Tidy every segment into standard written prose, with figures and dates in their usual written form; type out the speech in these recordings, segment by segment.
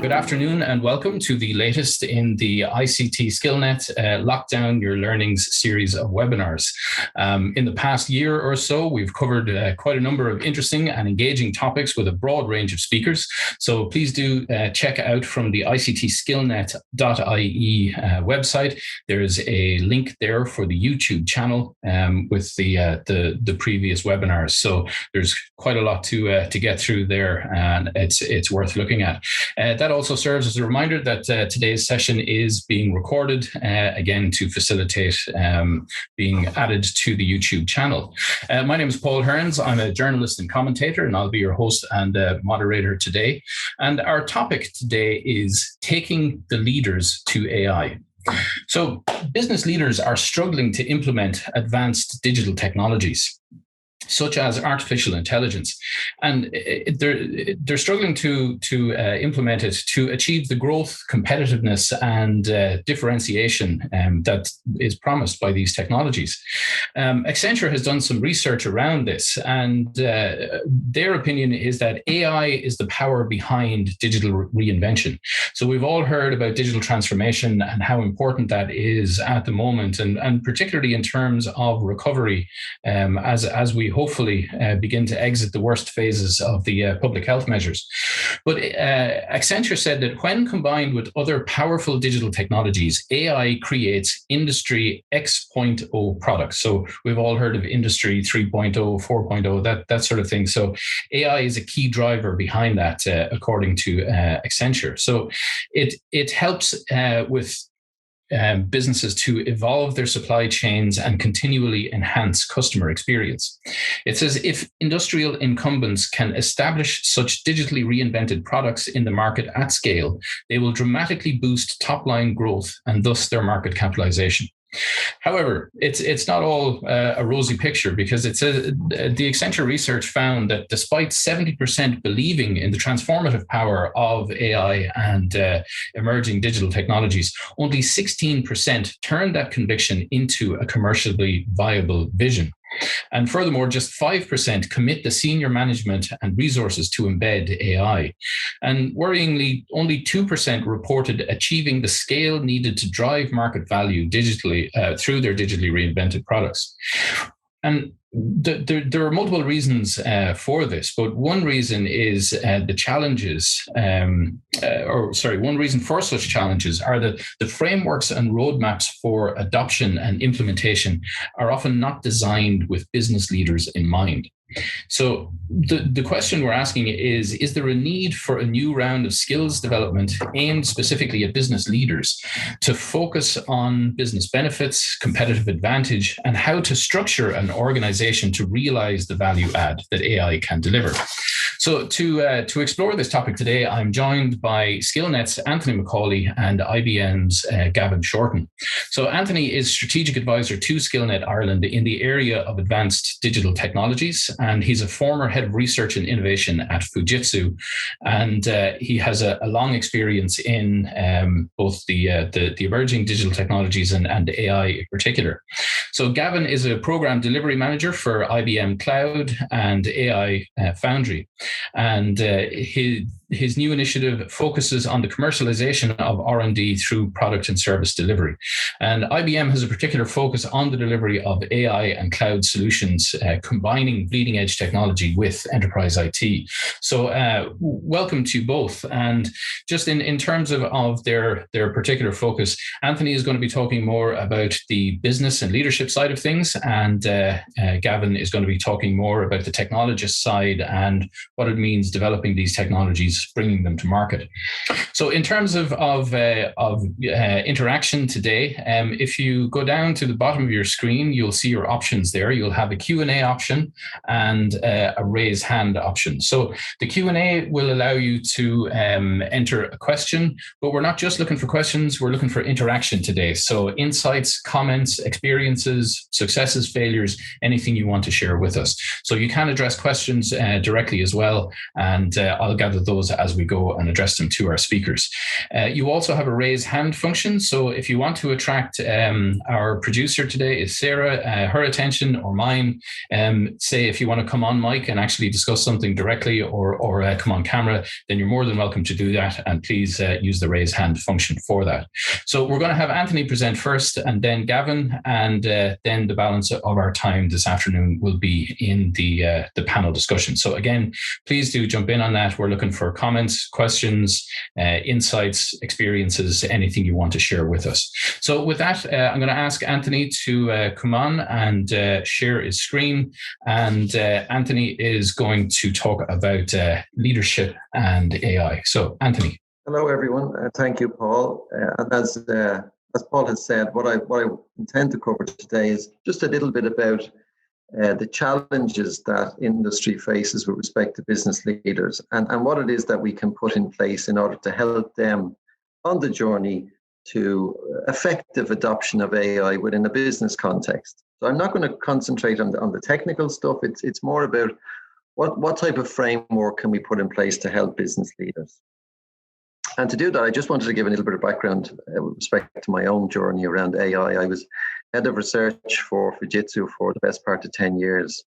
Good afternoon and welcome to the latest in the ICT SkillNet Lockdown Your Learnings series of webinars. In the past year or so, we've covered quite a number of interesting and engaging topics with a broad range of speakers. So please do check out from the ictskillnet.ie website. There's a link there for the YouTube channel with the previous webinars. So there's quite a lot to get through there, and it's worth looking at. That also serves as a reminder that today's session is being recorded, again, to facilitate being added to the YouTube channel. My name is Paul Hearns. I'm a journalist and commentator, and I'll be your host and moderator today. And our topic today is taking the leaders to AI. So business leaders are struggling to implement advanced digital technologies, such as artificial intelligence, and they're struggling to implement it to achieve the growth, competitiveness, and differentiation that is promised by these technologies. Accenture has done some research around this, and their opinion is that AI is the power behind digital reinvention. So we've all heard about digital transformation and how important that is at the moment, and particularly in terms of recovery as we hopefully begin to exit the worst phases of the public health measures. But Accenture said that when combined with other powerful digital technologies, AI creates Industry X.0 products. So we've all heard of Industry 3.0, 4.0, that sort of thing. So AI is a key driver behind that, according to Accenture. So it helps with businesses to evolve their supply chains and continually enhance customer experience. It says if industrial incumbents can establish such digitally reinvented products in the market at scale, they will dramatically boost top-line growth and thus their market capitalization. However, it's not all a rosy picture, because it says the Accenture research found that despite 70% believing in the transformative power of AI and emerging digital technologies, only 16% turned that conviction into a commercially viable vision. And furthermore, just 5% commit the senior management and resources to embed AI. And worryingly, only 2% reported achieving the scale needed to drive market value digitally through their digitally reinvented products. And there are multiple reasons for this, but one reason is the challenges, one reason for such challenges are that the frameworks and roadmaps for adoption and implementation are often not designed with business leaders in mind. So the question we're asking is there a need for a new round of skills development aimed specifically at business leaders to focus on business benefits, competitive advantage, and how to structure an organization to realize the value add that AI can deliver? So to explore this topic today, I'm joined by SkillNet's Anthony McCauley and IBM's Gavin Shorten. So Anthony is Strategic Advisor to SkillNet Ireland in the area of advanced digital technologies, and he's a former head of research and innovation at Fujitsu, and he has a long experience in both the emerging digital technologies and AI in particular. So Gavin is a program delivery manager for IBM Cloud and AI Foundry. And his new initiative focuses on the commercialization of R&D through product and service delivery. And IBM has a particular focus on the delivery of AI and cloud solutions, combining bleeding edge technology with enterprise IT. So welcome to you both. And just in terms of their particular focus, Anthony is going to be talking more about the business and leadership side of things, and Gavin is going to be talking more about the technologist side and what it means developing these technologies, bringing them to market. So in terms of interaction today, if you go down to the bottom of your screen, you'll see your options there. You'll have a Q&A option and a raise hand option. So the Q&A will allow you to enter a question, but we're not just looking for questions, we're looking for interaction today. So insights, comments, experiences, experiences, successes, failures, anything you want to share with us. So you can address questions directly as well, and I'll gather those as we go and address them to our speakers. You also have a raise hand function. So if you want to attract our producer today is Sarah, her attention or mine, say if you want to come on mic and actually discuss something directly or come on camera, then you're more than welcome to do that. And please use the raise hand function for that. So we're going to have Anthony present first and then Gavin, and then the balance of our time this afternoon will be in the panel discussion. So again, please do jump in on that. We're looking for comments, questions, insights, experiences, anything you want to share with us. So with that, I'm going to ask Anthony to come on and share his screen. And Anthony is going to talk about leadership and AI. So Anthony. Hello, everyone. Thank you, Paul. And as Paul has said, what I intend to cover today is just a little bit about the challenges that industry faces with respect to business leaders and what it is that we can put in place in order to help them on the journey to effective adoption of AI within a business context. So I'm not going to concentrate on the technical stuff. It's more about what type of framework can we put in place to help business leaders. And to do that, I just wanted to give a little bit of background with respect to my own journey around AI. I was head of research for Fujitsu for the best part of 10 years.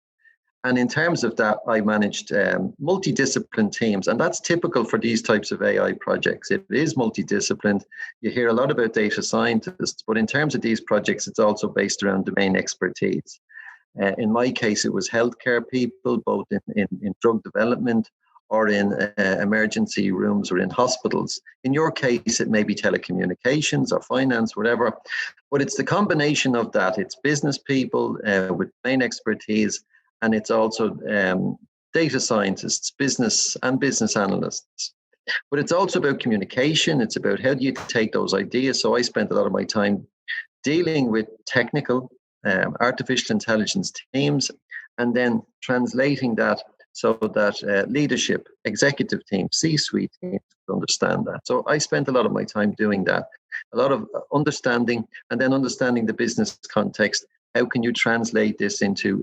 And in terms of that, I managed multidiscipline teams. And that's typical for these types of AI projects. It is multidisciplined. You hear a lot about data scientists, but in terms of these projects, it's also based around domain expertise. In my case, it was healthcare people, both in drug development, or in emergency rooms or in hospitals. In your case, it may be telecommunications or finance, whatever. But it's the combination of that. It's business people with domain expertise, and it's also data scientists, business analysts. But it's also about communication. It's about how do you take those ideas. So I spent a lot of my time dealing with technical artificial intelligence teams and then translating that so that leadership, executive teams, C-suite teams understand that. So I spent a lot of my time doing that, a lot of understanding, and then understanding the business context. How can you translate this into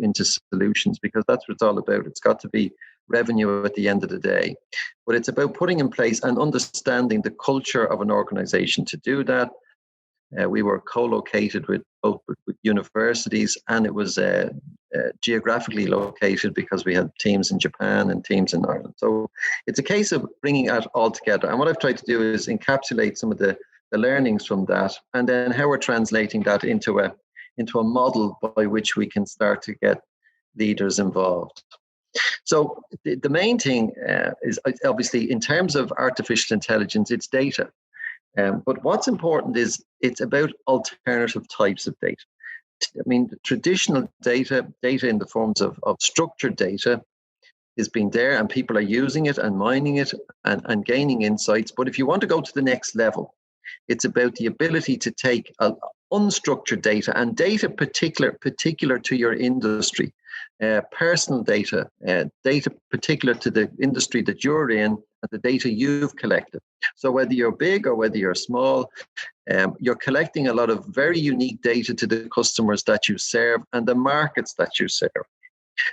solutions? Because that's what it's all about. It's got to be revenue at the end of the day. But it's about putting in place and understanding the culture of an organization to do that. We were co-located with both with universities, and it was geographically located because we had teams in Japan and teams in Ireland. So it's a case of bringing it all together. And what I've tried to do is encapsulate some of the learnings from that, and then how we're translating that into a model by which we can start to get leaders involved. So the main thing is obviously in terms of artificial intelligence, it's data. But what's important is it's about alternative types of data. I mean, the traditional data in the forms of structured data is being there, and people are using it and mining it and gaining insights. But if you want to go to the next level, it's about the ability to take unstructured data and data particular to your industry, personal data, data particular to the industry that you're in, and the data you've collected. So whether you're big or whether you're small, you're collecting a lot of very unique data to the customers that you serve and the markets that you serve.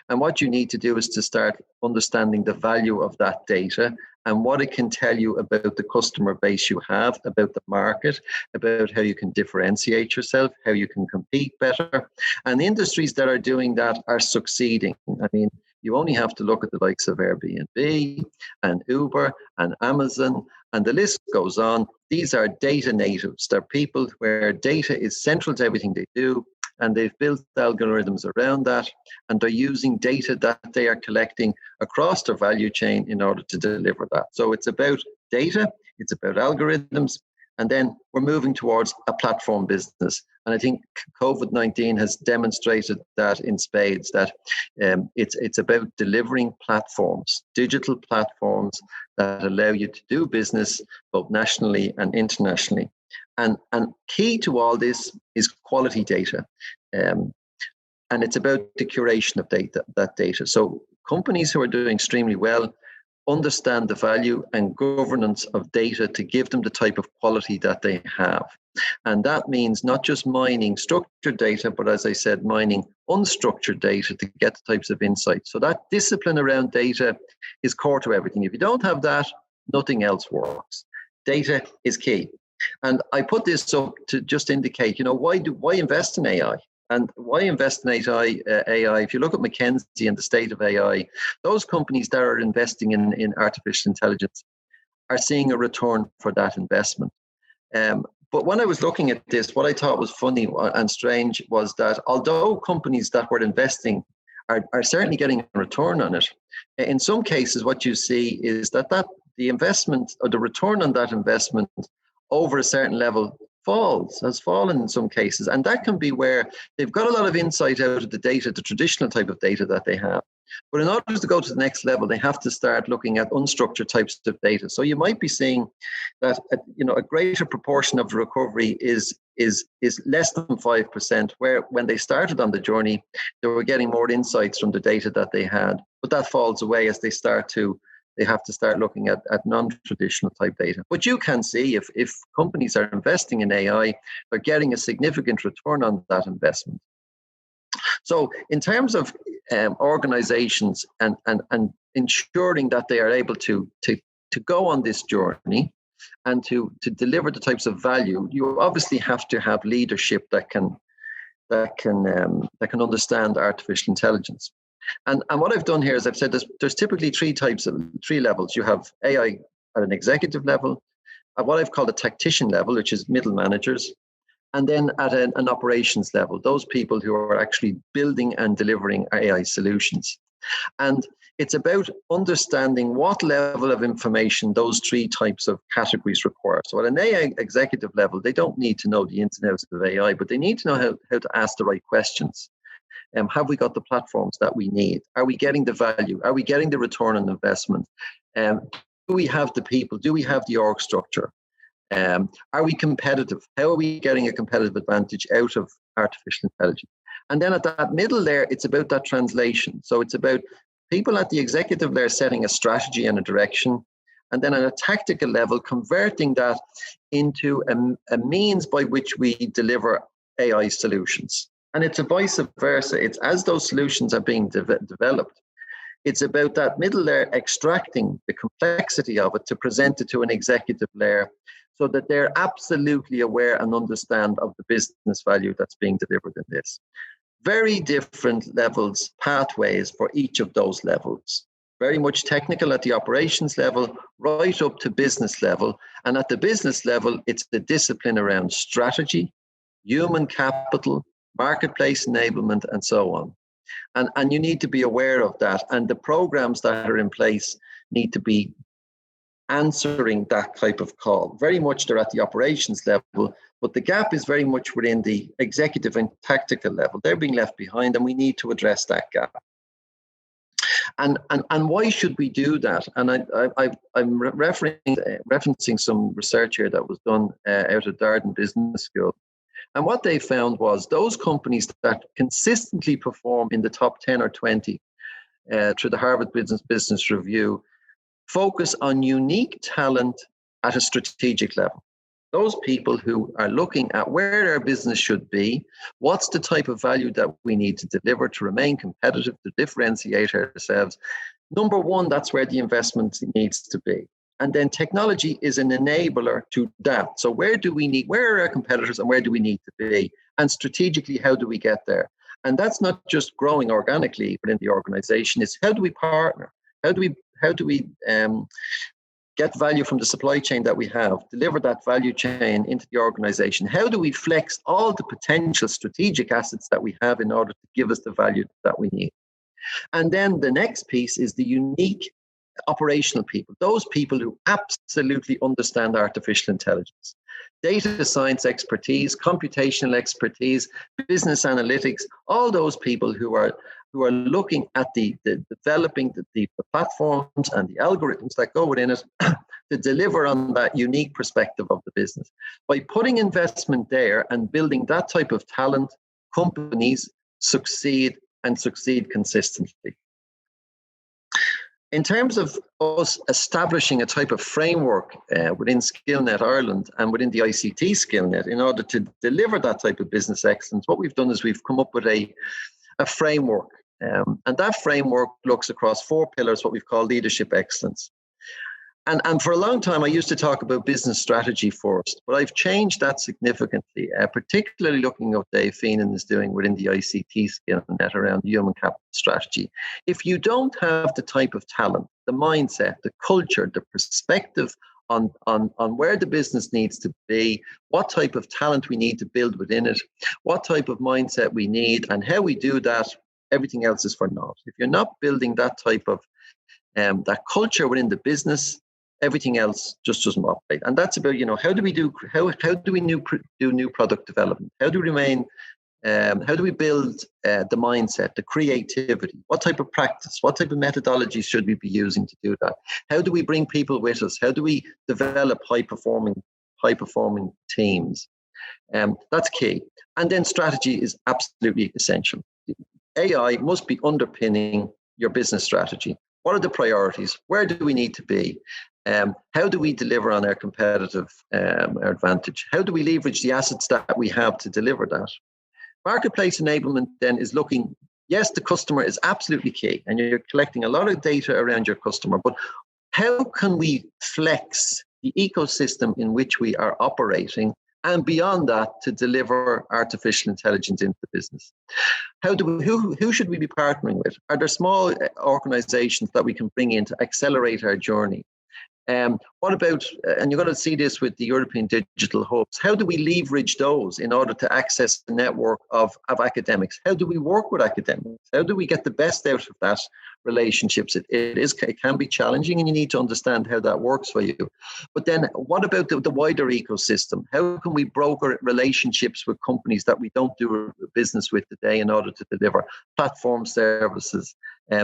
And what you need to do is to start understanding the value of that data and what it can tell you about the customer base you have, about the market, about how you can differentiate yourself, how you can compete better. And the industries that are doing that are succeeding. I mean, you only have to look at the likes of Airbnb and Uber and Amazon, and the list goes on. These are data natives. They're people where data is central to everything they do, and they've built algorithms around that, and they're using data that they are collecting across their value chain in order to deliver that. So it's about data, it's about algorithms, and then we're moving towards a platform business. And I think COVID-19 has demonstrated that in spades, that it's about delivering platforms, digital platforms that allow you to do business both nationally and internationally. And key to all this is quality data. And it's about the curation of that data. So companies who are doing extremely well understand the value and governance of data to give them the type of quality that they have. And that means not just mining structured data, but as I said, mining unstructured data to get the types of insights. So that discipline around data is core to everything. If you don't have that, nothing else works. Data is key. And I put this up to just indicate, why invest in AI? And why invest in AI? If you look at McKinsey and the state of AI, those companies that are investing in artificial intelligence are seeing a return for that investment. But when I was looking at this, what I thought was funny and strange was that although companies that were investing are certainly getting a return on it, in some cases, what you see is that the investment or the return on that investment over a certain level has fallen in some cases. And that can be where they've got a lot of insight out of the data, the traditional type of data that they have. But in order to go to the next level, they have to start looking at unstructured types of data. So you might be seeing that a greater proportion of the recovery is less than 5%, where when they started on the journey, they were getting more insights from the data that they had. But that falls away as they have to start looking at non-traditional type data. But you can see if companies are investing in AI, they're getting a significant return on that investment. So in terms of organizations and ensuring that they are able to go on this journey and to deliver the types of value, you obviously have to have leadership that can understand artificial intelligence. And what I've done here is I've said there's typically three levels. You have AI at an executive level, at what I've called a tactician level, which is middle managers, and then at an operations level, those people who are actually building and delivering AI solutions. And it's about understanding what level of information those three types of categories require. So at an AI executive level, they don't need to know the ins and outs of AI, but they need to know how to ask the right questions. Have we got the platforms that we need? Are we getting the value? Are we getting the return on investment? Do we have the people? Do we have the org structure? Are we competitive? How are we getting a competitive advantage out of artificial intelligence? And then at that middle layer, it's about that translation. So it's about people at the executive layer setting a strategy and a direction, and then at a tactical level, converting that into a means by which we deliver AI solutions. And it's a vice versa. It's as those solutions are being developed, it's about that middle layer extracting the complexity of it to present it to an executive layer so that they're absolutely aware and understand of the business value that's being delivered in this. Very different levels, pathways for each of those levels. Very much technical at the operations level, right up to business level. And at the business level, it's the discipline around strategy, human capital, marketplace enablement, and so on. And you need to be aware of that. And the programs that are in place need to be answering that type of call. Very much they're at the operations level, but the gap is very much within the executive and tactical level. They're being left behind, and we need to address that gap. And why should we do that? And I'm referencing some research here that was done out of Darden Business School. And what they found was those companies that consistently perform in the top 10 or 20 through the Harvard Business Review focus on unique talent at a strategic level. Those people who are looking at where our business should be, what's the type of value that we need to deliver to remain competitive, to differentiate ourselves. Number one, that's where the investment needs to be. And then technology is an enabler to that. So where are our competitors and where do we need to be? And strategically, how do we get there? And that's not just growing organically within the organization, it's how do we partner? How do we get value from the supply chain that we have, deliver that value chain into the organization? How do we flex all the potential strategic assets that we have in order to give us the value that we need? And then the next piece is the unique operational people, those people who absolutely understand artificial intelligence, data science expertise, computational expertise, business analytics, all those people who are looking at the developing the platforms and the algorithms that go within it to deliver on that unique perspective of the business. By putting investment there and building that type of talent, companies succeed and succeed consistently. In terms of us establishing a type of framework within SkillNet Ireland and within the ICT SkillNet in order to deliver that type of business excellence, what we've done is we've come up with a framework. And that framework looks across 4 pillars, what we've called leadership excellence. And for a long time, I used to talk about business strategy first, but I've changed that significantly, particularly looking at what Dave Feenan is doing within the ICT SkillNet around human capital strategy. If you don't have the type of talent, the mindset, the culture, the perspective on where the business needs to be, what type of talent we need to build within it, what type of mindset we need, and how we do that, everything else is for naught. If you're not building that type of that culture within the business, everything else just doesn't operate. And that's about, how do we do new product development? How do we build the mindset, the creativity? What type of practice, what type of methodologies should we be using to do that? How do we bring people with us? How do we develop high performing teams? That's key. And then strategy is absolutely essential. AI must be underpinning your business strategy. What are the priorities? Where do we need to be? How do we deliver on our competitive advantage? How do we leverage the assets that we have to deliver that? Marketplace enablement then is looking, yes, the customer is absolutely key, and you're collecting a lot of data around your customer, but how can we flex the ecosystem in which we are operating and beyond that to deliver artificial intelligence into the business? Who should we be partnering with? Are there small organizations that we can bring in to accelerate our journey? What about, and you're going to see this with the European digital hubs, how do we leverage those in order to access the network of academics? How do we work with academics? How do we get the best out of that relationships? It can be challenging, and you need to understand how that works for you. But then what about the wider ecosystem? How can we broker relationships with companies that we don't do business with today in order to deliver platform services,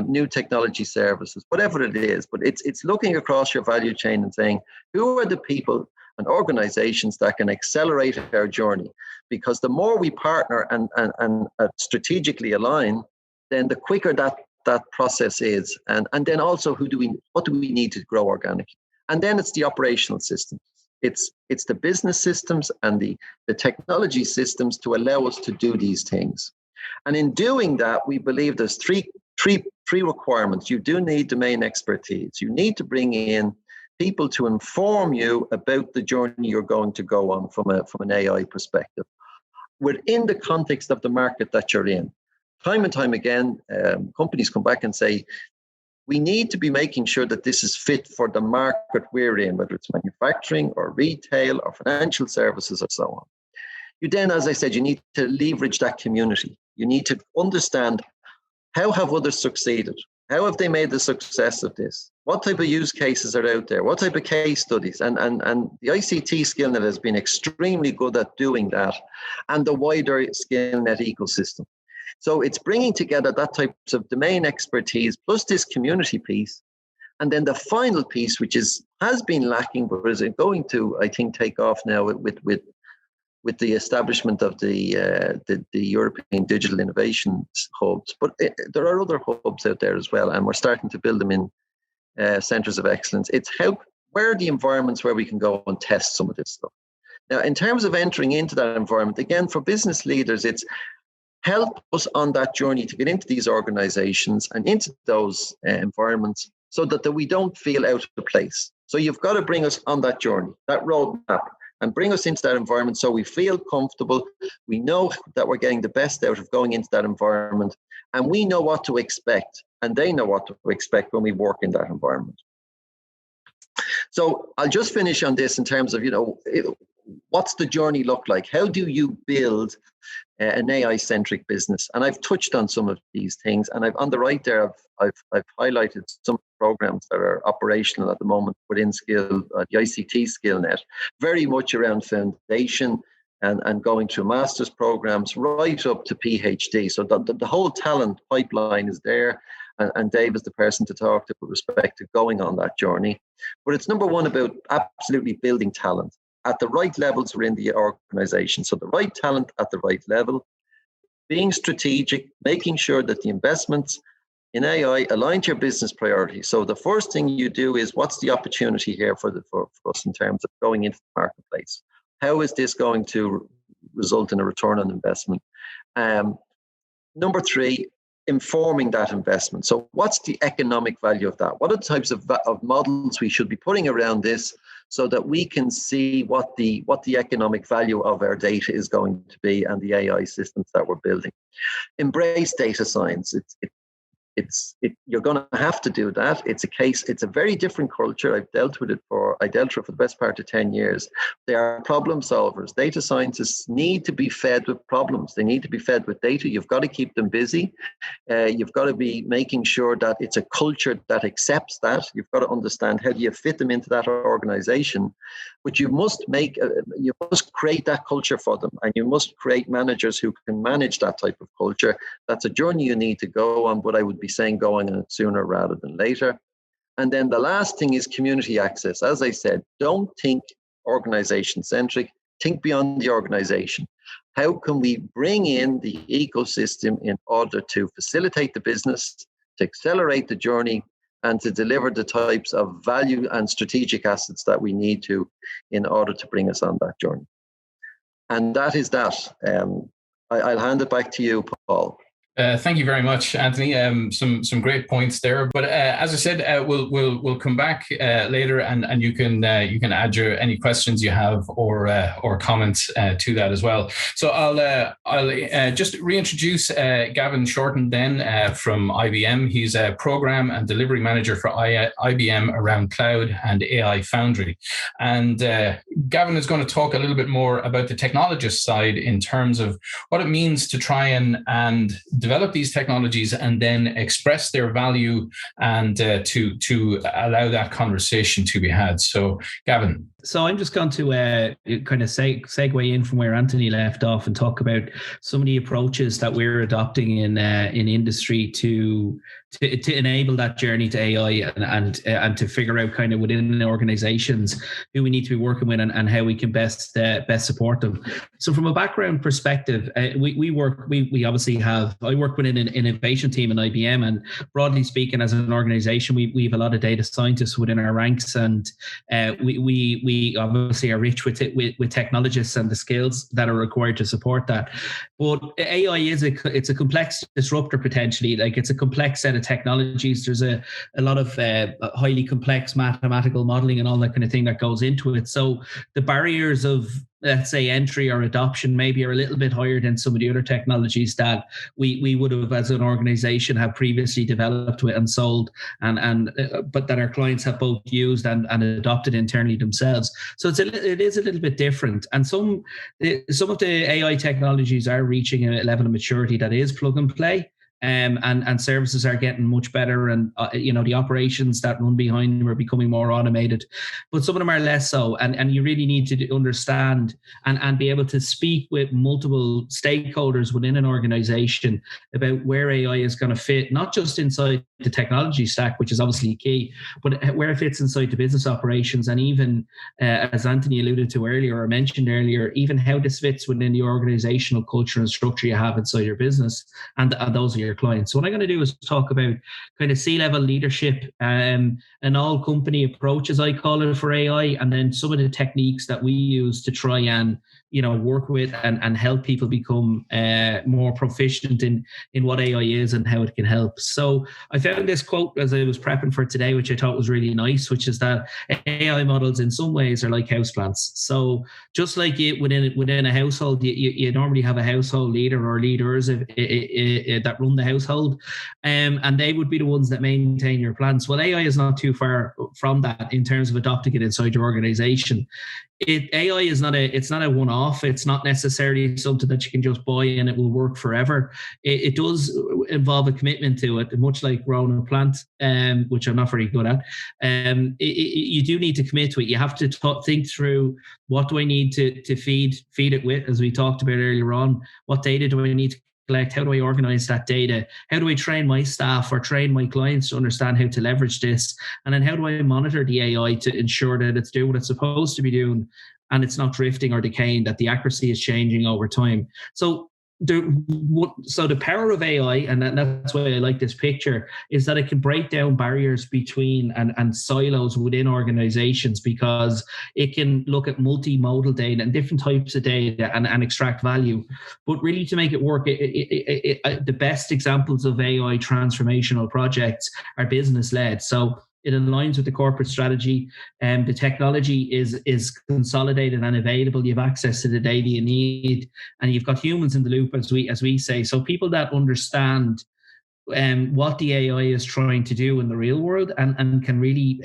new technology services, whatever it is? But it's looking across your value chain and saying, who are the people and organizations that can accelerate our journey? Because the more we partner and strategically align, then the quicker that process is. And then also, what do we need to grow organically? And then it's the operational systems. It's the business systems and the technology systems to allow us to do these things. And in doing that, we believe there's three requirements. You do need domain expertise. You need to bring in people to inform you about the journey you're going to go on from an AI perspective within the context of the market that you're in. Time and time again, companies come back and say, we need to be making sure that this is fit for the market we're in, whether it's manufacturing or retail or financial services or so on. You then, as I said, you need to leverage that community. You need to understand, how have others succeeded? How have they made the success of this? What type of use cases are out there? What type of case studies? And the ICT SkillNet has been extremely good at doing that, and the wider SkillNet ecosystem. So it's bringing together that type of domain expertise plus this community piece. And then the final piece, which has been lacking, but is going to, I think, take off now with the establishment of the European Digital Innovation hubs. But there are other hubs out there as well, and we're starting to build them in centers of excellence. It's where are the environments where we can go and test some of this stuff. Now, in terms of entering into that environment, again, for business leaders, it's help us on that journey to get into these organizations and into those environments so that we don't feel out of place. So you've got to bring us on that journey, that roadmap, and bring us into that environment so we feel comfortable. We know that we're getting the best out of going into that environment, and we know what to expect, and they know what to expect when we work in that environment. So I'll just finish on this in terms of, what's the journey look like? How do you build an AI-centric business? And I've touched on some of these things, and on the right there, I've highlighted some programs that are operational at the moment within the ICT SkillNet, very much around foundation and going through master's programs right up to PhD. So the whole talent pipeline is there, and Dave is the person to talk to with respect to going on that journey. But it's number one about absolutely building talent at the right levels within the organization. So the right talent at the right level, being strategic, making sure that the investments in AI, align to your business priorities. So the first thing you do is, what's the opportunity here for us in terms of going into the marketplace? How is this going to result in a return on investment? Number three, informing that investment. So what's the economic value of that? What are the types of models we should be putting around this so that we can see what the economic value of our data is going to be and the AI systems that we're building? Embrace data science. You're going to have to do that. It's a very different culture. I dealt with it for the best part of 10 years. They are problem solvers. Data scientists need to be fed with problems. They need to be fed with data. You've got to keep them busy. You've got to be making sure that it's a culture that accepts that. You've got to understand how do you fit them into that organization. But you must create that culture for them, and you must create managers who can manage that type of culture. That's a journey you need to go on, but I would be saying going on it sooner rather than later. And then the last thing is community access. As I said, don't think organization-centric, think beyond the organization. How can we bring in the ecosystem in order to facilitate the business, to accelerate the journey, and to deliver the types of value and strategic assets that we need to in order to bring us on that journey? And that is that. I'll hand it back to you, Paul. Thank you very much, Anthony. Some great points there. But as I said, we'll come back later, and you can add any questions you have or comments to that as well. So I'll just reintroduce Gavin Shorten then from IBM. He's a program and delivery manager for IBM around cloud and AI Foundry. And Gavin is going to talk a little bit more about the technologist side in terms of what it means to try and develop these technologies and then express their value and to allow that conversation to be had. So, Gavin. So I'm just going to kind of segue in from where Anthony left off and talk about some of the approaches that we're adopting in industry to enable that journey to AI and to figure out kind of within organizations who we need to be working with and how we can best support them. So from a background perspective, we obviously I work within an innovation team in IBM, and broadly speaking, as an organization, we have a lot of data scientists within our ranks, and we obviously are rich with technologists and the skills that are required to support that. But AI it's a complex disruptor potentially. Like, it's a complex set of technologies. There's a lot of highly complex mathematical modeling and all that kind of thing that goes into it. So the barriers of, let's say, entry or adoption maybe are a little bit higher than some of the other technologies that we would have as an organization have previously developed with and sold but that our clients have both used and adopted internally themselves. So it is a little bit different. And some of the AI technologies are reaching a level of maturity that is plug and play. And services are getting much better, and the operations that run behind them are becoming more automated, but some of them are less so. And you really need to understand and be able to speak with multiple stakeholders within an organization about where AI is going to fit, not just inside the technology stack, which is obviously key, but where it fits inside the business operations, and even as Anthony alluded to earlier or mentioned earlier, even how this fits within the organizational culture and structure you have inside your business and those are your clients. So what I'm going to do is talk about kind of C-level leadership and all company approaches, I call it, for AI, and then some of the techniques that we use to try and work with and help people become more proficient in what AI is and how it can help. So I found this quote as I was prepping for today, which I thought was really nice, which is that AI models in some ways are like houseplants. So just like within a household, you normally have a household leader or leaders that run the household, and they would be the ones that maintain your plants. Well, AI is not too far from that in terms of adopting it inside your organization. AI is not a one-off. It's not necessarily something that you can just buy and it will work forever. It does involve a commitment to it, much like growing a plant, which I'm not very good at. You do need to commit to it. You have to think through, what do I need to feed it with, as we talked about earlier on. What data do I need to collect? How do I organize that data? How do I train my staff or train my clients to understand how to leverage this? And then how do I monitor the AI to ensure that it's doing what it's supposed to be doing and it's not drifting or decaying, that the accuracy is changing over time? So So the power of AI, and that's why I like this picture, is that it can break down barriers between and silos within organizations, because it can look at multimodal data and different types of data and extract value. But really, to make it work, the best examples of AI transformational projects are business led. So it aligns with the corporate strategy, and the technology is consolidated and available. You have access to the data you need, and you've got humans in the loop, as we say. So people that understand what the AI is trying to do in the real world, and can really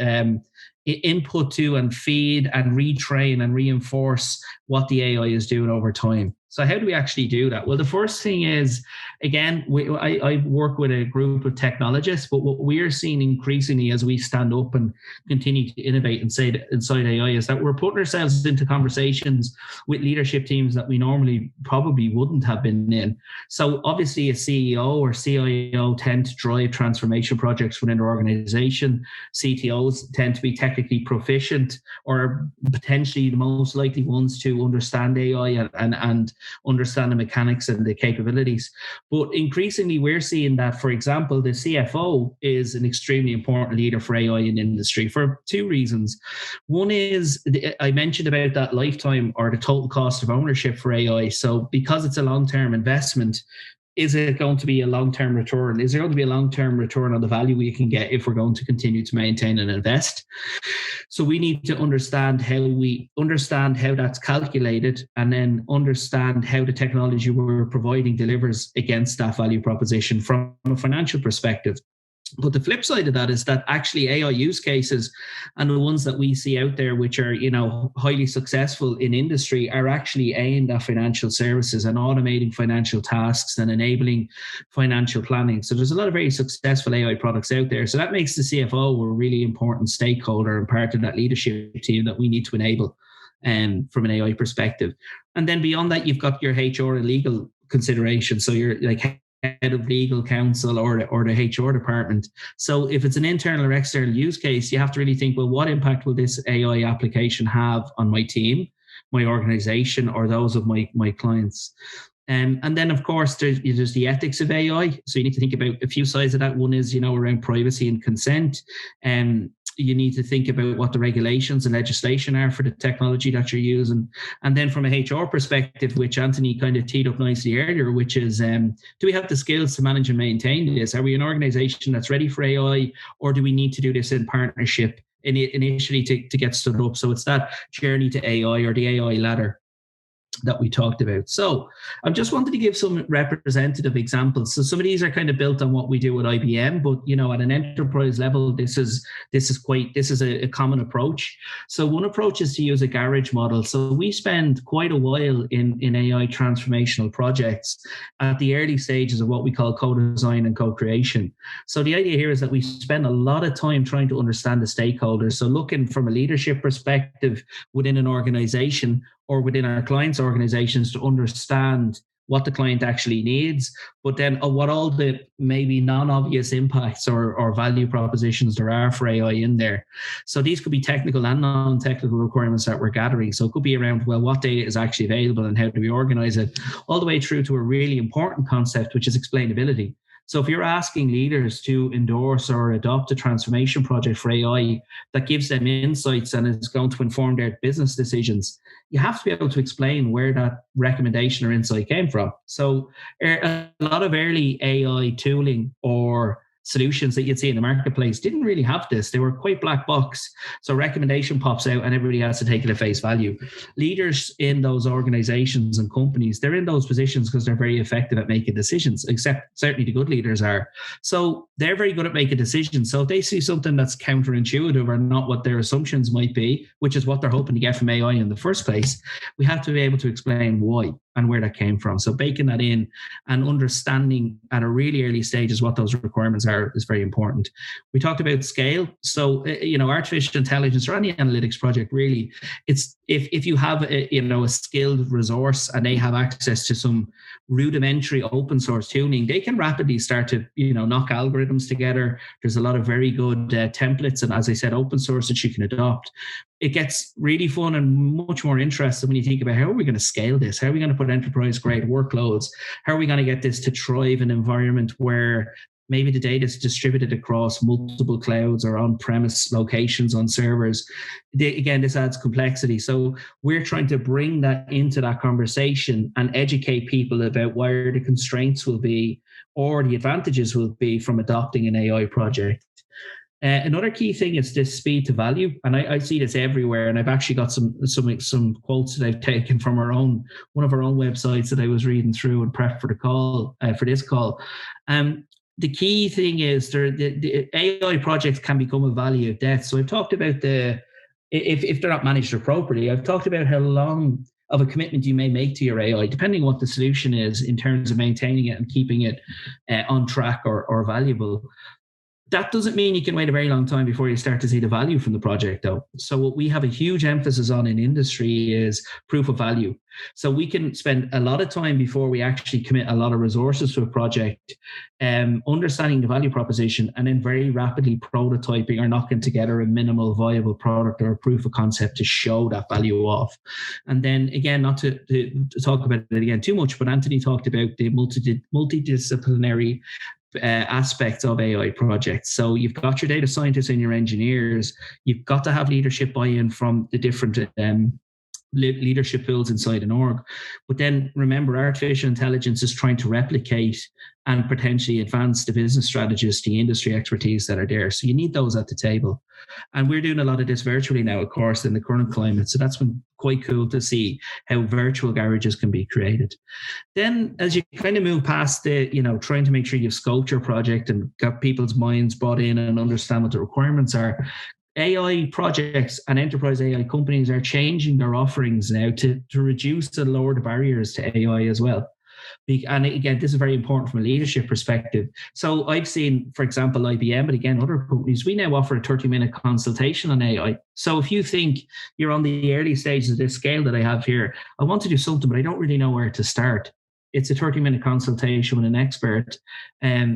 input to and feed and retrain and reinforce what the AI is doing over time. So how do we actually do that? Well, the first thing is, again, I work with a group of technologists, but what we're seeing increasingly as we stand up and continue to innovate inside AI is that we're putting ourselves into conversations with leadership teams that we normally probably wouldn't have been in. So obviously a CEO or CIO tend to drive transformation projects within their organization. CTOs tend to be technically proficient, or potentially the most likely ones to understand AI and understand the mechanics and the capabilities. But increasingly, we're seeing that, for example, the CFO is an extremely important leader for AI in industry for two reasons. One is, I mentioned about that lifetime or the total cost of ownership for AI. So because it's a long-term investment, is it going to be a long-term return? Is there going to be a long-term return on the value we can get if we're going to continue to maintain and invest? So we need to understand how that's calculated, and then understand how the technology we're providing delivers against that value proposition from a financial perspective. But the flip side of that is that actually AI use cases, and the ones that we see out there, which are, highly successful in industry, are actually aimed at financial services and automating financial tasks and enabling financial planning. So there's a lot of very successful AI products out there. So that makes the CFO a really important stakeholder and part of that leadership team that we need to enable from an AI perspective. And then beyond that, you've got your HR and legal considerations. So you're like head of legal counsel or the HR department. So if it's an internal or external use case, you have to really think, well, what impact will this AI application have on my team, my organization, or those of my clients? And then, of course, there's the ethics of AI. So you need to think about a few sides of that. One is, around privacy and consent. You need to think about what the regulations and legislation are for the technology that you're using. And then from a HR perspective, which Anthony kind of teed up nicely earlier, which is, do we have the skills to manage and maintain this? Are we an organization that's ready for AI, or do we need to do this in partnership initially to get stood up? So it's that journey to AI, or the AI ladder that we talked about. So I just wanted to give some representative examples. So some of these are kind of built on what we do at IBM, but at an enterprise level, this is a common approach. So one approach is to use a garage model. So we spend quite a while in AI transformational projects at the early stages of what we call co-design and co-creation. So the idea here is that we spend a lot of time trying to understand the stakeholders. So looking from a leadership perspective within an organization or within our clients' organizations to understand what the client actually needs, but then what all the maybe non-obvious impacts or value propositions there are for AI in there. So these could be technical and non-technical requirements that we're gathering. So it could be around, well, what data is actually available and how do we organize it, all the way through to a really important concept, which is explainability. So if you're asking leaders to endorse or adopt a transformation project for AI that gives them insights and is going to inform their business decisions, you have to be able to explain where that recommendation or insight came from. So a lot of early AI tooling or solutions that you'd see in the marketplace didn't really have this. They were quite black box. So recommendation pops out and everybody has to take it at face value. Leaders in those organizations and companies, they're in those positions because they're very effective at making decisions, except certainly the good leaders are. So they're very good at making decisions. So if they see something that's counterintuitive or not what their assumptions might be, which is what they're hoping to get from AI in the first place, we have to be able to explain why and where that came from. So baking that in and understanding at a really early stage is what those requirements are is very important. We talked about scale. So, artificial intelligence or any analytics project, really, it's if you have a skilled resource and they have access to some rudimentary open source tuning, they can rapidly start to, knock algorithms together. There's a lot of very good templates and, as I said, open source that you can adopt. it gets really fun and much more interesting when you think about how are we going to scale this? How are we going to put enterprise grade workloads? How are we going to get this to thrive in an environment where maybe the data is distributed across multiple clouds or on-premise locations on servers? Again, this adds complexity. So we're trying to bring that into that conversation and educate people about where the constraints will be or the advantages will be from adopting an AI project. Another key thing is this speed to value, and I see this everywhere. And I've actually got some quotes that I've taken from one of our own websites that I was reading through and prep for the call for this call. The key thing is the AI projects can become a value of death. So I've talked about if they're not managed appropriately, I've talked about how long of a commitment you may make to your AI, depending on what the solution is in terms of maintaining it and keeping it on track or valuable. That doesn't mean you can wait a very long time before you start to see the value from the project, though. So what we have a huge emphasis on in industry is proof of value. So we can spend a lot of time before we actually commit a lot of resources to a project, understanding the value proposition, and then very rapidly prototyping or knocking together a minimal viable product or a proof of concept to show that value off. And then again, not to talk about it again too much, but Anthony talked about the multidisciplinary aspects of AI projects. So you've got your data scientists and your engineers. You've got to have leadership buy-in from the different leadership pools inside an org. But then remember, artificial intelligence is trying to replicate and potentially advance the business strategists, the industry expertise that are there. So you need those at the table. And we're doing a lot of this virtually now, of course, in the current climate. So that's been quite cool to see how virtual garages can be created. Then as you kind of move past trying to make sure you've scoped your project and got people's minds brought in and understand what the requirements are, AI projects and enterprise AI companies are changing their offerings now to reduce and lower the barriers to AI as well. And again, this is very important from a leadership perspective. So I've seen, for example, IBM, but again, other companies, we now offer a 30-minute consultation on AI. So if you think you're on the early stages of this scale that I have here, I want to do something, but I don't really know where to start. It's a 30-minute consultation with an expert,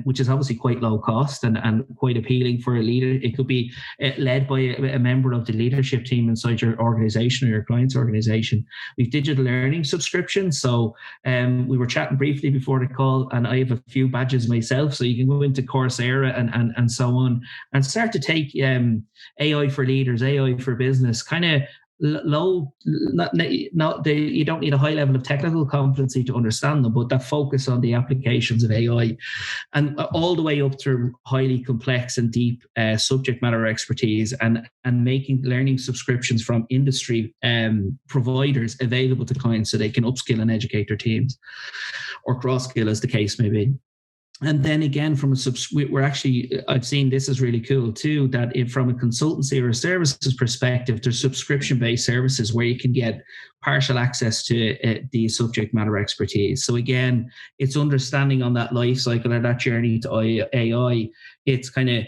which is obviously quite low cost and quite appealing for a leader. It could be led by a member of the leadership team inside your organization or your client's organization. We've digital learning subscriptions. So we were chatting briefly before the call, and I have a few badges myself. So you can go into Coursera and so on and start to take AI for leaders, AI for business, kind of low, you don't need a high level of technical competency to understand them, but that focus on the applications of AI and all the way up through highly complex and deep subject matter expertise and making learning subscriptions from industry providers available to clients so they can upskill and educate their teams or cross-skill as the case may be. And then again, I've seen this is really cool too, that from a consultancy or a services perspective, there's subscription-based services where you can get partial access to the subject matter expertise. So again, it's understanding on that life cycle or that journey to AI. It's kind of,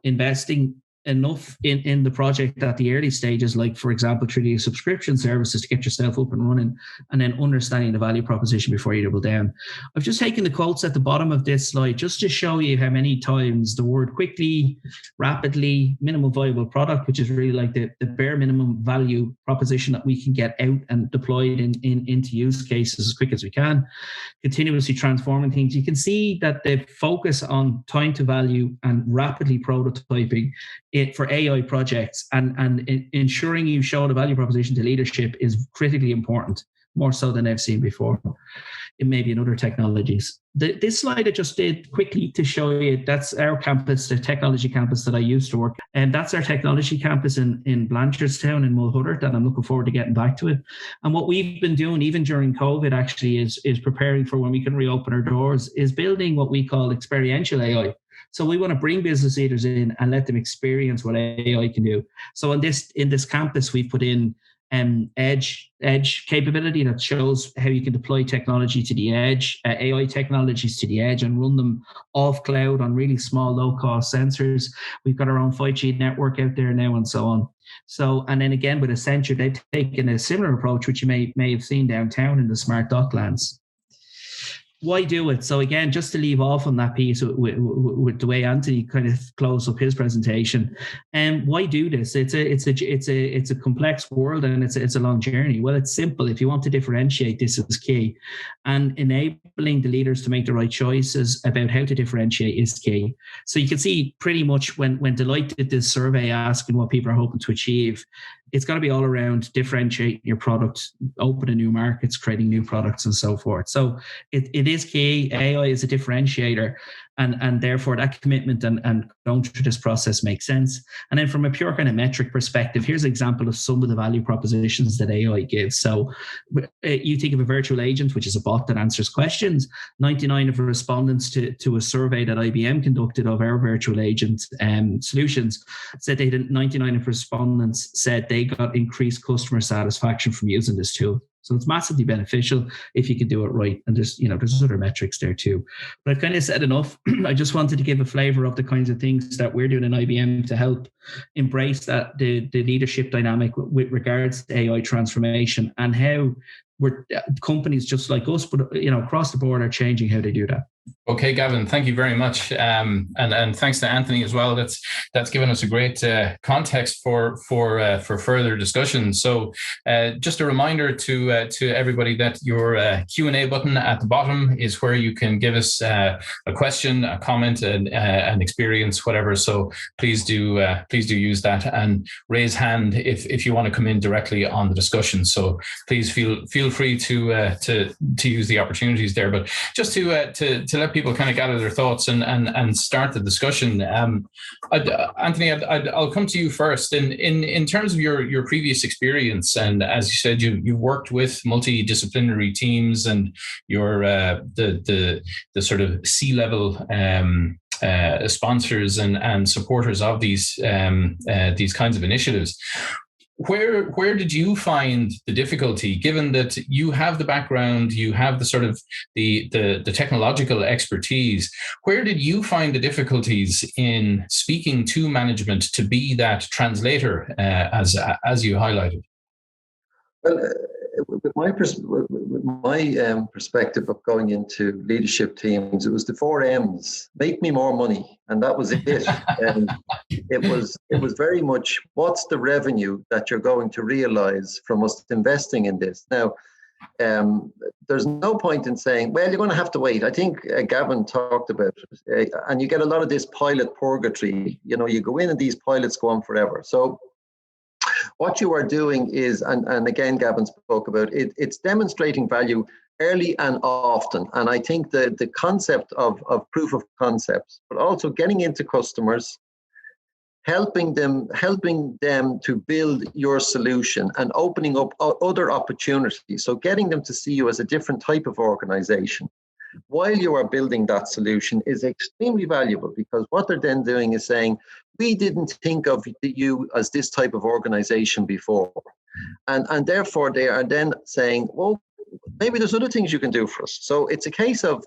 investing enough in the project at the early stages, like for example, through the subscription services to get yourself up and running, and then understanding the value proposition before you double down. I've just taken the quotes at the bottom of this slide just to show you how many times the word quickly, rapidly, minimum viable product, which is really like the bare minimum value proposition that we can get out and deployed into use cases as quick as we can, continuously transforming things. You can see that the focus on time to value and rapidly prototyping it for AI projects and ensuring you show the value proposition to leadership is critically important, more so than I've seen before. It may be in other technologies. This slide I just did quickly to show you, that's our campus, the technology campus that I used to work. And that's our technology campus in Blanchardstown in Mulhuddart, and I'm looking forward to getting back to it. And what we've been doing, even during COVID actually, is preparing for when we can reopen our doors, is building what we call experiential AI. So we want to bring business leaders in and let them experience what AI can do. So in this campus, we've put in edge capability that shows how you can deploy technology to the edge, AI technologies to the edge, and run them off cloud on really small, low-cost sensors. We've got our own 5G network out there now, and so on. So, and then again with Accenture, they've taken a similar approach, which you may have seen downtown in the smart docklands. why do it? So again, just to leave off on that piece with the way Anthony kind of closed up his presentation, and why do this? It's a complex world, and it's a long journey. Well, it's simple. If you want to differentiate, this is key, and enabling the leaders to make the right choices about how to differentiate is key. So you can see pretty much when Deloitte did this survey asking what people are hoping to achieve, it's got to be all around differentiating your product, opening new markets, creating new products, and so forth. So it is key. AI is a differentiator, and therefore that commitment and going through this process makes sense. And then from a pure kind of metric perspective, here's an example of some of the value propositions that AI gives. So you think of a virtual agent, which is a bot that answers questions. 99 of the respondents to a survey that IBM conducted of our virtual agent solutions said 99 of respondents said they got increased customer satisfaction from using this tool. So it's massively beneficial if you can do it right. And there's other metrics there too. But I've kind of said enough. I just wanted to give a flavor of the kinds of things that we're doing in IBM to help embrace that the leadership dynamic with regards to AI transformation, and how companies just like us, but across the board, are changing how they do that. Okay, Gavin, thank you very much, and thanks to Anthony as well. That's given us a great context for further discussion. So, just a reminder to everybody that your Q&A button at the bottom is where you can give us a question, a comment, an experience, whatever. So please do use that, and raise hand if you want to come in directly on the discussion. So please feel free to use the opportunities there. But just to let people kind of gather their thoughts and start the discussion. Anthony, I'll come to you first. In terms of your previous experience, and as you said, you've worked with multidisciplinary teams, and you're the sort of C-level sponsors and supporters of these kinds of initiatives. Where did you find the difficulty, given that you have the background, you have the sort of the technological expertise? Where did you find the difficulties in speaking to management to be that translator, as you highlighted? Well, with my perspective of going into leadership teams, it was the 4 M's: make me more money, and that was it. And it was very much, what's the revenue that you're going to realize from us investing in this? Now, there's no point in saying, well, you're going to have to wait. I think Gavin talked about it, and you get a lot of this pilot purgatory. You go in and these pilots go on forever. So what you are doing is, and again, Gavin spoke about it, it's demonstrating value early and often. And I think the concept of proof of concepts, but also getting into customers, helping them to build your solution and opening up other opportunities. So getting them to see you as a different type of organization while you are building that solution is extremely valuable, because what they're then doing is saying, we didn't think of you as this type of organization before. And therefore they are then saying, well, maybe there's other things you can do for us. So it's a case of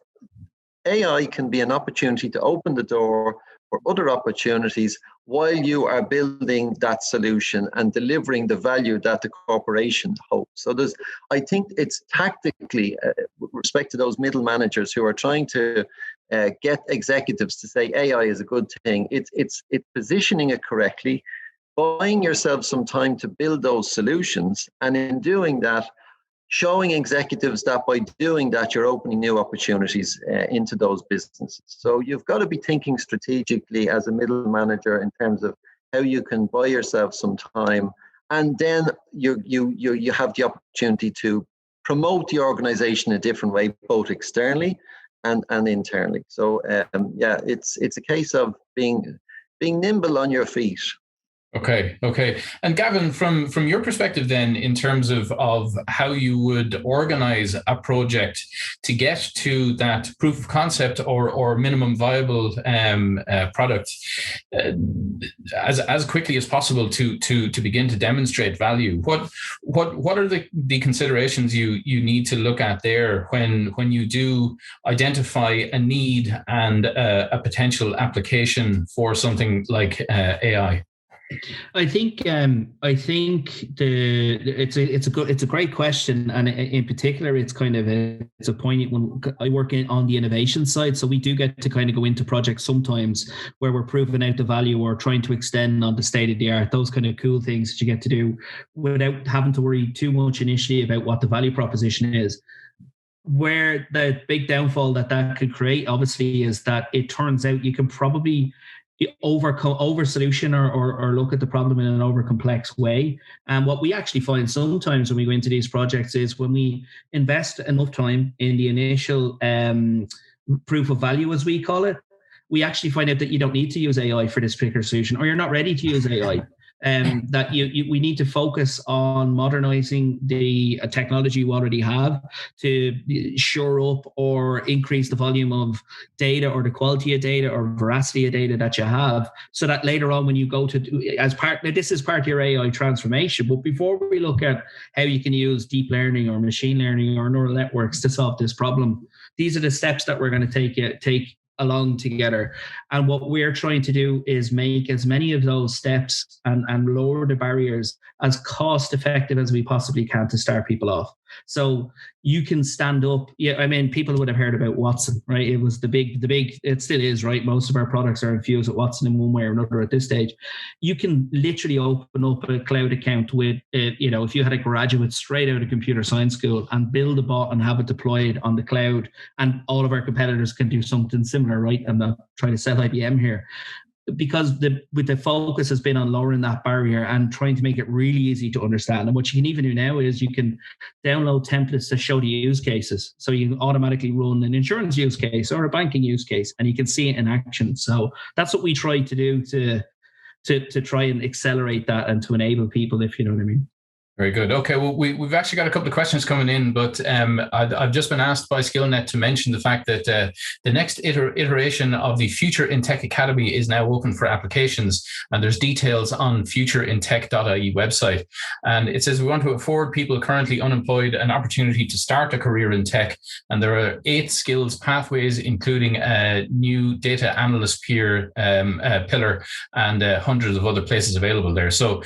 AI can be an opportunity to open the door for other opportunities while you are building that solution and delivering the value that the corporation hopes. So I think it's tactically, with respect to those middle managers who are trying to get executives to say AI is a good thing, it's positioning it correctly, buying yourself some time to build those solutions, and in doing that, showing executives that by doing that, you're opening new opportunities into those businesses. So you've got to be thinking strategically as a middle manager in terms of how you can buy yourself some time, and then you have the opportunity to promote the organization in a different way, both externally and internally. So it's a case of being nimble on your feet. Okay. And Gavin, from your perspective then, in terms of how you would organize a project to get to that proof of concept or minimum viable product as quickly as possible to begin to demonstrate value, what are the considerations you need to look at there when you do identify a need and a potential application for something like AI? I think it's a great question, and in particular, it's kind of it's a point when I work on the innovation side, so we do get to kind of go into projects sometimes where we're proving out the value or trying to extend on the state of the art, those kind of cool things that you get to do without having to worry too much initially about what the value proposition is. Where the big downfall that could create, obviously, is that it turns out you can probably over solution or look at the problem in an over complex way. And what we actually find sometimes when we go into these projects is when we invest enough time in the initial proof of value, as we call it, we actually find out that you don't need to use AI for this particular solution, or you're not ready to use AI. That we need to focus on modernizing the technology you already have to shore up or increase the volume of data or the quality of data or veracity of data that you have, so that later on when you go to this is part of your AI transformation. But before we look at how you can use deep learning or machine learning or neural networks to solve this problem, these are the steps that we're going to take along together. And what we're trying to do is make as many of those steps and lower the barriers as cost effective as we possibly can to start people off. So you can stand up. Yeah, I mean, people would have heard about Watson, right? It was the big, it still is, right? Most of our products are infused with Watson in one way or another at this stage. You can literally open up a cloud account with, if you had a graduate straight out of computer science school and build a bot and have it deployed on the cloud, and all of our competitors can do something similar, right? I'm not trying to sell IBM here. Because the focus has been on lowering that barrier and trying to make it really easy to understand. And what you can even do now is you can download templates to show the use cases. So you can automatically run an insurance use case or a banking use case, and you can see it in action. So that's what we try to do to try and accelerate that and to enable people, if you know what I mean. Very good. Okay, well, we've actually got a couple of questions coming in, but I've just been asked by SkillNet to mention the fact that the next iteration of the Future in Tech Academy is now open for applications, and there's details on futureintech.ie website. And it says we want to afford people currently unemployed an opportunity to start a career in tech, and there are 8 skills pathways, including a new data analyst pillar and hundreds of other places available there. So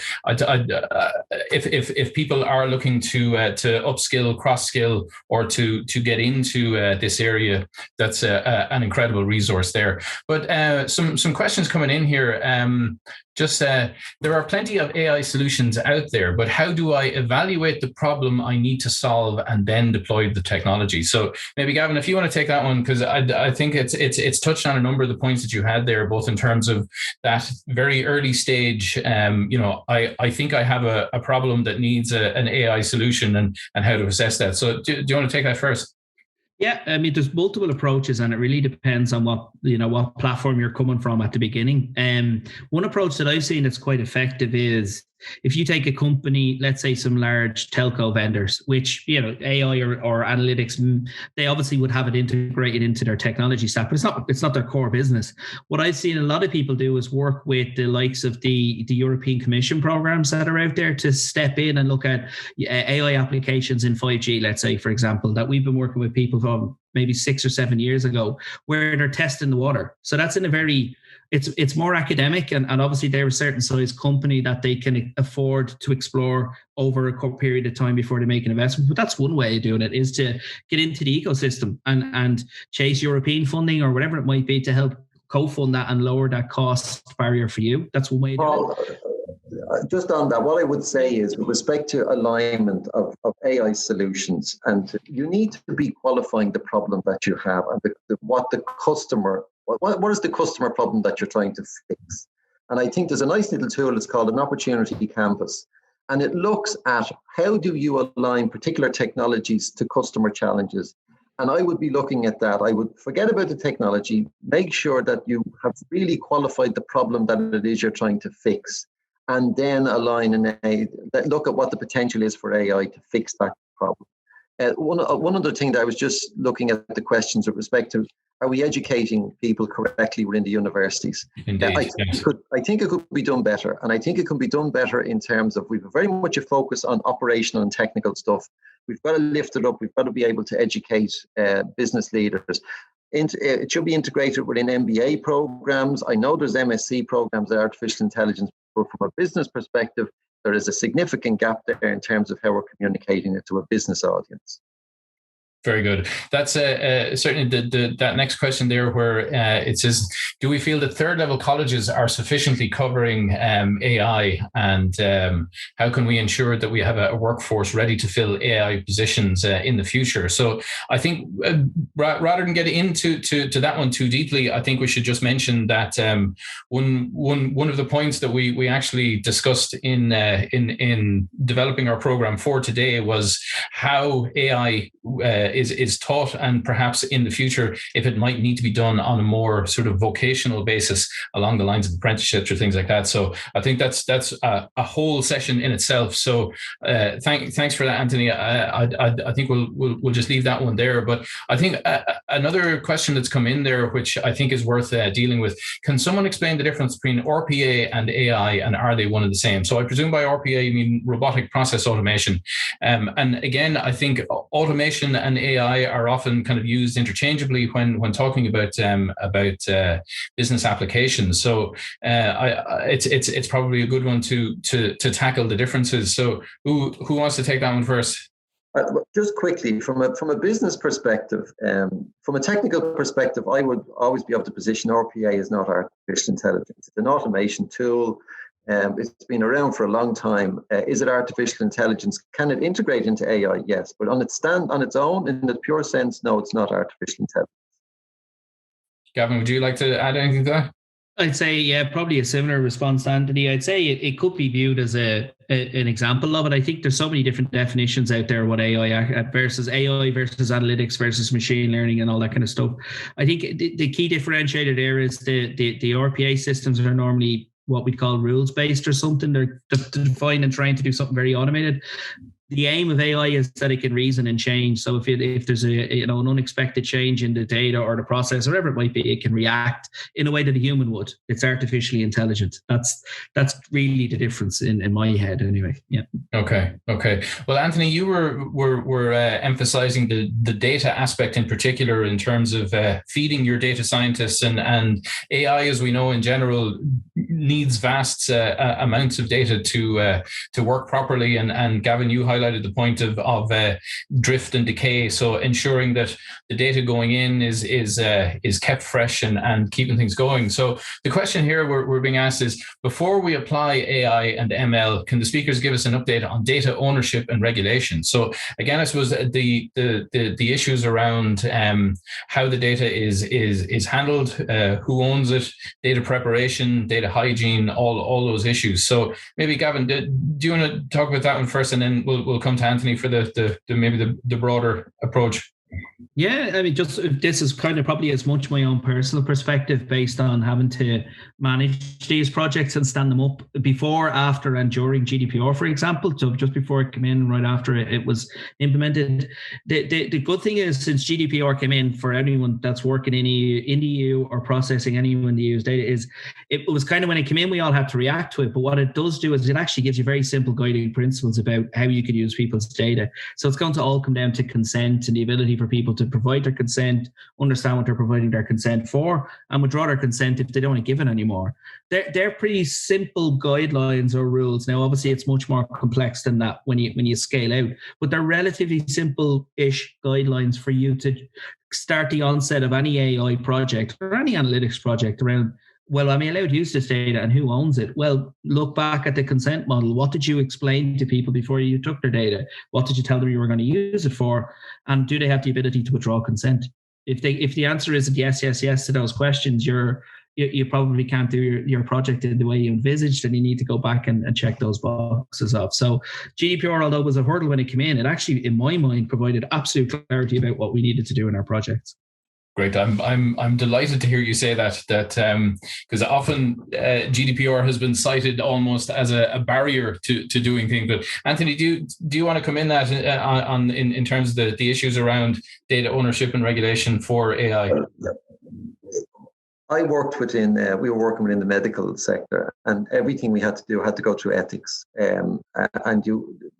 if people are looking to upskill, cross-skill, or to get into this area, that's an incredible resource there. But some questions coming in here. There are plenty of AI solutions out there, but how do I evaluate the problem I need to solve and then deploy the technology? So maybe Gavin, if you want to take that one, because I think it's touched on a number of the points that you had there, both in terms of that very early stage. I think I have a problem that needs an AI solution and how to assess that. So do you want to take that first? Yeah, I mean, there's multiple approaches, and it really depends on what platform you're coming from at the beginning. One approach that I've seen that's quite effective is if you take a company, let's say some large telco vendors, which, AI or analytics, they obviously would have it integrated into their technology stack, but it's not their core business. What I've seen a lot of people do is work with the likes of the European Commission programs that are out there to step in and look at AI applications in 5G, let's say, for example, that we've been working with people from maybe 6 or 7 years ago, where they're testing the water. So that's in a very... It's more academic, and obviously they're a certain size company that they can afford to explore over a period of time before they make an investment. But that's one way of doing it, is to get into the ecosystem and chase European funding or whatever it might be to help co-fund that and lower that cost barrier for you. That's one way of doing it. Just on that, what I would say is with respect to alignment of AI solutions, and you need to be qualifying the problem that you have and what is the customer problem that you're trying to fix. And I think there's a nice little tool, it's called an opportunity canvas. And it looks at how do you align particular technologies to customer challenges. And I would be looking at that. I would forget about the technology, make sure that you have really qualified the problem that it is you're trying to fix, and then align and look at what the potential is for AI to fix that problem. One other thing that I was just looking at the questions with respect to, are we educating people correctly within the universities? Indeed, I think it could be done better. And I think it can be done better in terms of, we've very much a focus on operational and technical stuff. We've got to lift it up. We've got to be able to educate business leaders. It should be integrated within MBA programs. I know there's MSc programs in artificial intelligence, But from a business perspective, there is a significant gap there in terms of how we're communicating it to a business audience. Very good. That's certainly that next question there, where it says, do we feel that third level colleges are sufficiently covering AI, and how can we ensure that we have a workforce ready to fill AI positions in the future? So I think rather than get into that one too deeply, I think we should just mention that one of the points that we actually discussed in developing our program for today was how AI is taught, and perhaps in the future, if it might need to be done on a more sort of vocational basis along the lines of apprenticeships or things like that. So I think that's a whole session in itself. So thanks for that, Anthony. I think we'll just leave that one there. But I think another question that's come in there, which I think is worth dealing with: can someone explain the difference between RPA and AI, and are they one and the same? So I presume by RPA you mean robotic process automation. And again, I think automation and AI are often kind of used interchangeably when talking about business applications. So it's probably a good one to tackle the differences. So who wants to take that one first? Just quickly, from a business perspective, from a technical perspective, I would always be able to position RPA as not artificial intelligence. It's an automation tool. It's been around for a long time. Is it artificial intelligence? Can it integrate into AI? Yes, but on its own, in the pure sense, no, it's not artificial intelligence. Gavin, would you like to add anything to that? I'd say, yeah, probably a similar response to Anthony. I'd say it could be viewed as an example of it. I think there's so many different definitions out there, what AI versus analytics versus machine learning and all that kind of stuff. I think the key differentiator there is the RPA systems are normally what we call rules-based or something. They're defined and trying to do something very automated. The aim of AI is that it can reason and change. So if there's an unexpected change in the data or the process, or whatever it might be, it can react in a way that a human would. It's artificially intelligent. That's really the difference in my head, anyway. Yeah. Okay. Well, Anthony, you were emphasizing the data aspect in particular in terms of feeding your data scientists, and AI, as we know in general, needs vast amounts of data to work properly. And Gavin, you highlighted the point of drift and decay. So ensuring that the data going in is kept fresh and keeping things going. So the question here we're being asked is, before we apply AI and ML, can the speakers give us an update on data ownership and regulation? So again, I suppose the issues around how the data is handled, who owns it, data preparation, data hygiene, all those issues. So maybe Gavin, do you want to talk about that one first, and then we'll come to Anthony for the broader approach? Yeah, I mean, just this is kind of probably as much my own personal perspective based on having to manage these projects and stand them up before, after, and during GDPR, for example. So just before it came in, right after it was implemented. The good thing is, since GDPR came in, for anyone that's working in the EU or processing anyone in the EU's data, is it was kind of, when it came in, we all had to react to it. But what it does do is it actually gives you very simple guiding principles about how you could use people's data. So it's going to all come down to consent and the ability for people to provide their consent, understand what they're providing their consent for, and withdraw their consent if they don't want to give it anymore. They're pretty simple guidelines or rules. Now, obviously, it's much more complex than that when you scale out, but they're relatively simple-ish guidelines for you to start the onset of any AI project or any analytics project around, well, am I allowed to use this data, and who owns it? Well, look back at the consent model. What did you explain to people before you took their data? What did you tell them you were going to use it for? And do they have the ability to withdraw consent? If the answer is yes to those questions, you probably can't do your project in the way you envisaged, and you need to go back and check those boxes off. So GDPR, although it was a hurdle when it came in, it actually, in my mind, provided absolute clarity about what we needed to do in our projects. Great. I'm delighted to hear you say that because often GDPR has been cited almost as a barrier to doing things. But Anthony, do you want to come in that in terms of the issues around data ownership and regulation for AI? I worked we were working within the medical sector, and everything we had to do had to go through ethics.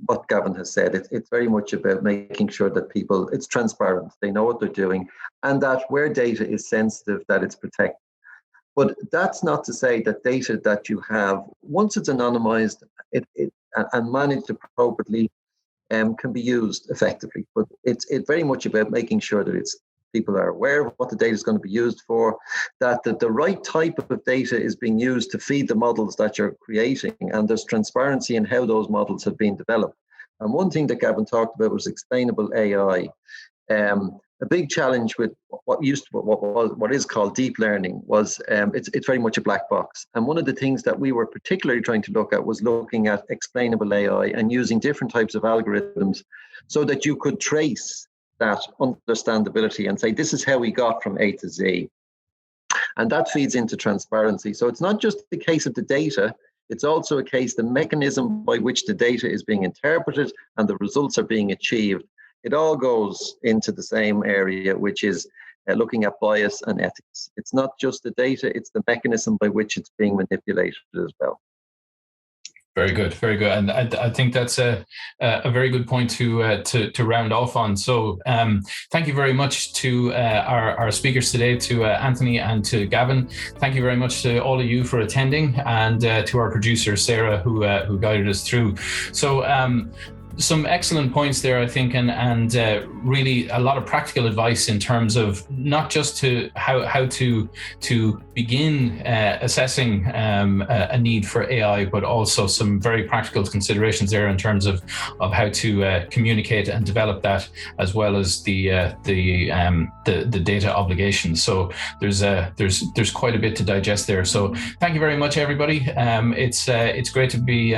What Gavin has said, it's very much about making sure that it's transparent, they know what they're doing, and that where data is sensitive, that it's protected. But that's not to say that data that you have, once it's anonymized and managed appropriately, can be used effectively. But it's very much about making sure that people are aware of what the data is going to be used for, that the right type of data is being used to feed the models that you're creating, and there's transparency in how those models have been developed. And one thing that Gavin talked about was explainable AI. A big challenge with what is called deep learning was it's very much a black box. And one of the things that we were particularly trying to look at was looking at explainable AI and using different types of algorithms so that you could trace that understandability and say, this is how we got from A to Z. And that feeds into transparency. So it's not just the case of the data, it's also a case the mechanism by which the data is being interpreted and the results are being achieved. It all goes into the same area, which is looking at bias and ethics. It's not just the data, it's the mechanism by which it's being manipulated as well. Very good, very good, and I think that's a very good point to round off on. So, thank you very much to our speakers today, to Anthony and to Gavin. Thank you very much to all of you for attending, and to our producer Sarah, who guided us through. So. Some excellent points there, I think, and really a lot of practical advice in terms of not just to how to begin assessing a need for AI, but also some very practical considerations there in terms of how to communicate and develop that, as well as the data obligations. So there's quite a bit to digest there. So thank you very much, everybody. It's great to be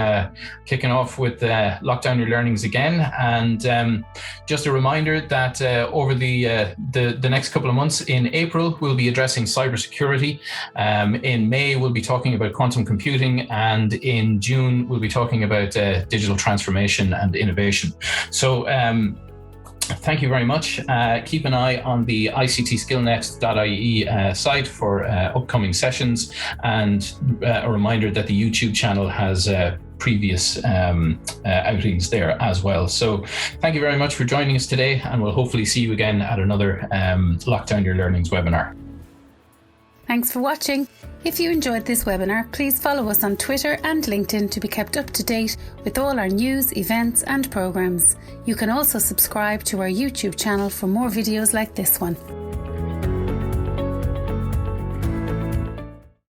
kicking off with Lockdown Your Learnings again, and just a reminder that over the next couple of months, in April we'll be addressing cybersecurity. In May we'll be talking about quantum computing, and in June we'll be talking about digital transformation and innovation. So thank you very much. Keep an eye on the ictskillnet.ie site for upcoming sessions, and a reminder that the YouTube channel has previous outings there as well. So thank you very much for joining us today, and we'll hopefully see you again at another Lockdown Your Learnings webinar. Thanks for watching. If you enjoyed this webinar, please follow us on Twitter and LinkedIn to be kept up to date with all our news, events and programs. You can also subscribe to our YouTube channel for more videos like this one.